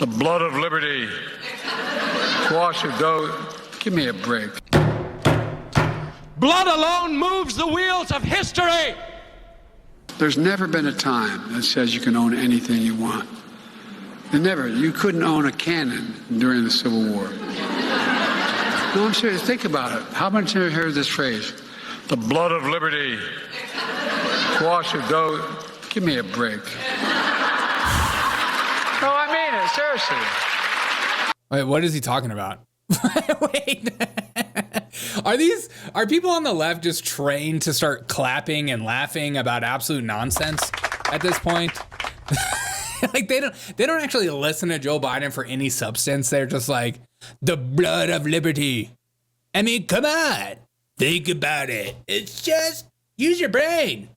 The blood of liberty. Wash it, though. Give me a break. Blood alone moves the wheels of history. There's never been a time that says you can own anything you want. Never. You couldn't own a cannon during the Civil War. No, I'm serious. Think about it. How much have you heard this phrase? The blood of liberty. Wash it, though. Give me a break. No, I mean it. Seriously. Wait, what is he talking about? Wait. Are people on the left just trained to start clapping and laughing about absolute nonsense at this point? Like they don't actually listen to Joe Biden for any substance. They're just like, the blood of liberty. I mean, come on. Think about it. It's just use your brain.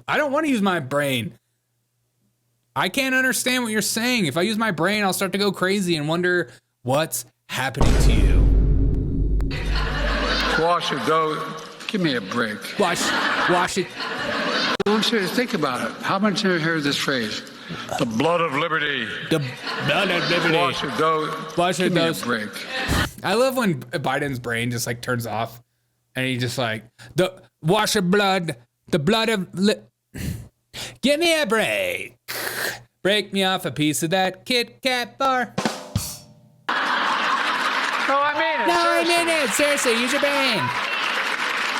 I don't want to use my brain. I can't understand what you're saying. If I use my brain, I'll start to go crazy and wonder what's happening to you. Wash it, though. Give me a break. Wash it. No, I'm serious. Think about it. How much have you heard this phrase? The blood of liberty. The blood of liberty. Wash it, though. Wash it, Give me though. a break. I love when Biden's brain just like turns off and he just like, the wash of blood, the blood of give me a break. Break me off a piece of that Kit Kat bar. No, I mean it. No, seriously. I mean it. Seriously, use your brain.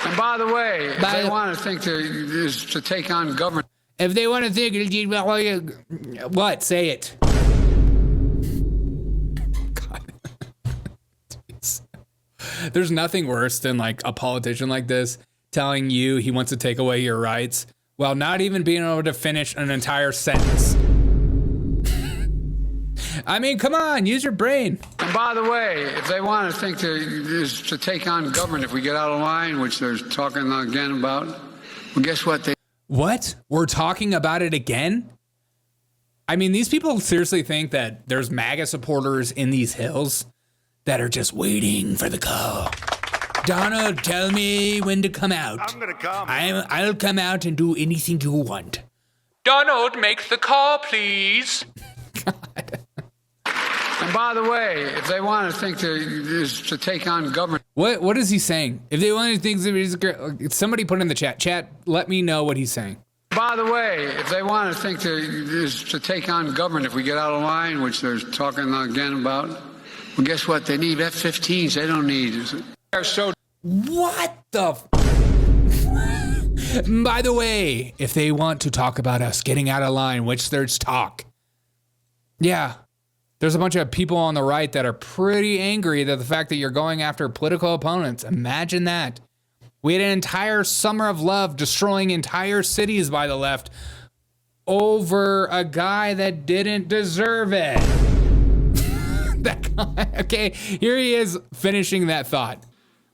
And by the way, if they want to think to take on government. If they want to think, what? Say it. God. There's nothing worse than like a politician like this telling you he wants to take away your rights while not even being able to finish an entire sentence. I mean, come on, use your brain. And by the way, if they want to think to take on government if we get out of line, which they're talking again about, well, guess what? What? We're talking about it again? I mean, these people seriously think that there's MAGA supporters in these hills that are just waiting for the call. Donald, tell me when to come out. I'm gonna come. I'll come out and do anything you want. Donald, make the call, please. God. And by the way, if they want to think to take on government. What is he saying? If they want to think somebody put in the chat. Chat, let me know what he's saying. By the way, if they want to think to take on government if we get out of line, which they're talking again about, well, guess what? They need F-15s. They don't need. They're so. What the? By the way, if they want to talk about us getting out of line, which there's talk. Yeah. There's a bunch of people on the right that are pretty angry at the fact that you're going after political opponents. Imagine that. We had an entire summer of love destroying entire cities by the left over a guy that didn't deserve it. That guy, okay, here he is finishing that thought.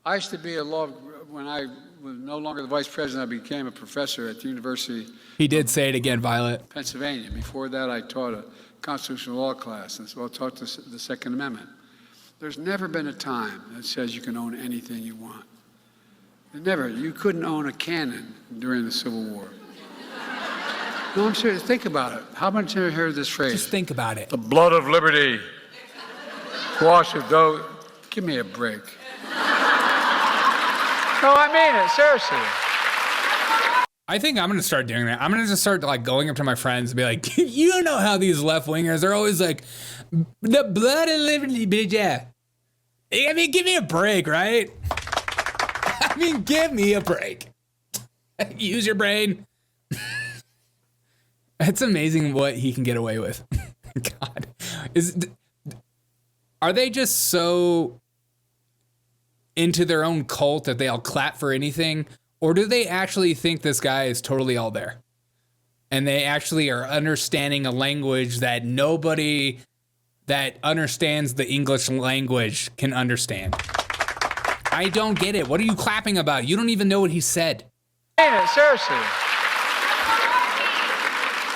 I used to be when I was no longer the vice president, I became a professor at the University. He did say it again, Violet. Pennsylvania. Before that, I taught a constitutional law class, and so I taught the Second Amendment. There's never been a time that says you can own anything you want. Never. You couldn't own a cannon during the Civil War. No, I'm serious. Think about it. How much have you heard this phrase? Just think about it. The blood of liberty. Wash it, though. Give me a break. No, I mean it. Seriously. I think I'm going to start doing that. I'm going to just start like going up to my friends and be like, you know how these left wingers are always like, the blood of liberty, bitch. Yeah. I mean, give me a break, right? I mean, give me a break. Use your brain. It's amazing what he can get away with. God. Are they just so into their own cult that they'll clap for anything? Or do they actually think this guy is totally all there? And they actually are understanding a language that nobody that understands the English language can understand. I don't get it. What are you clapping about? You don't even know what he said. Seriously.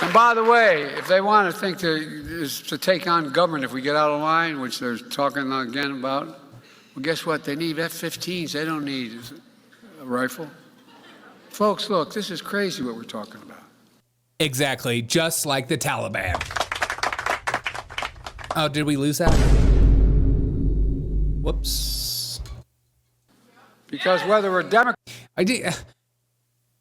And by the way, if they want to think to take on government if we get out of line, which they're talking again about, well, guess what? They need F-15s. They don't need a rifle. Folks, look, this is crazy what we're talking about. Exactly, just like the Taliban. Oh, did we lose that? Whoops. Because whether we're Democrat.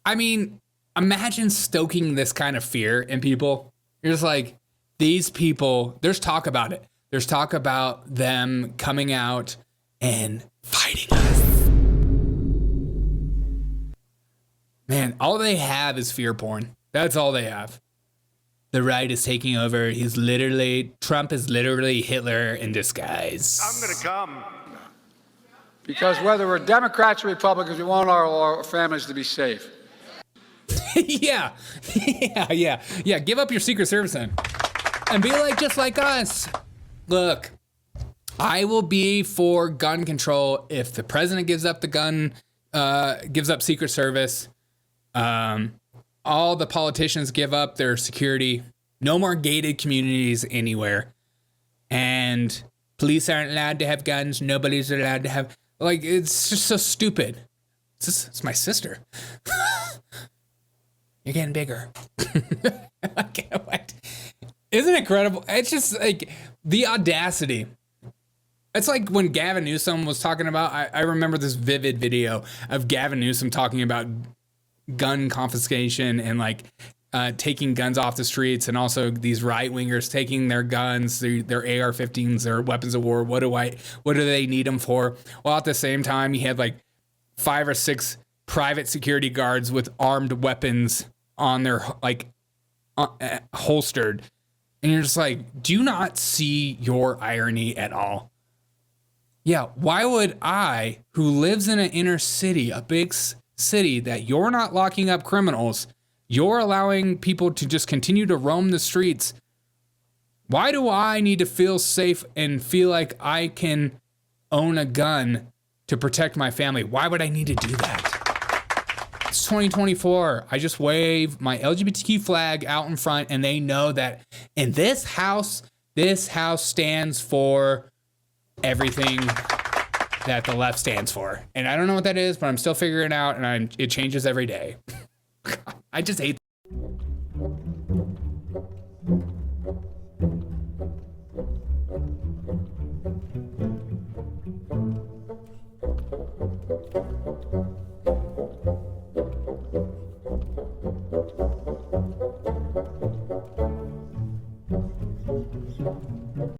I mean, imagine stoking this kind of fear in people. You're just like, these people, there's talk about it. There's talk about them coming out and fighting us. Man, all they have is fear porn. That's all they have. The right is taking over. Trump is literally Hitler in disguise. I'm going to come. Because whether we're Democrats or Republicans, we want our families to be safe. Yeah. Give up your Secret Service then. And be like, just like us. Look, I will be for gun control if the president gives up the gun, gives up Secret Service. All the politicians give up their security. No more gated communities anywhere. And police aren't allowed to have guns. Nobody's allowed to have... Like, it's just so stupid. It's my sister. You're getting bigger. What? Isn't it incredible? It's just like the audacity. It's like when Gavin Newsom was talking about, I remember this vivid video of Gavin Newsom talking about gun confiscation and like taking guns off the streets, and also these right wingers taking their guns, their AR-15s, their weapons of war. What do they need them for? Well, at the same time, he had like 5 or 6 private security guards with armed weapons on their holstered, and you're just like, do you not see your irony at all? Yeah, why would I, who lives in an inner city, a big city, that you're not locking up criminals, you're allowing people to just continue to roam the streets? Why do I need to feel safe and feel like I can own a gun to protect my family? Why would I need to do that? It's 2024. I just wave my LGBTQ flag out in front, and they know that in this house stands for everything that the left stands for. And I don't know what that is, but I'm still figuring it out, and it changes every day. I just hate.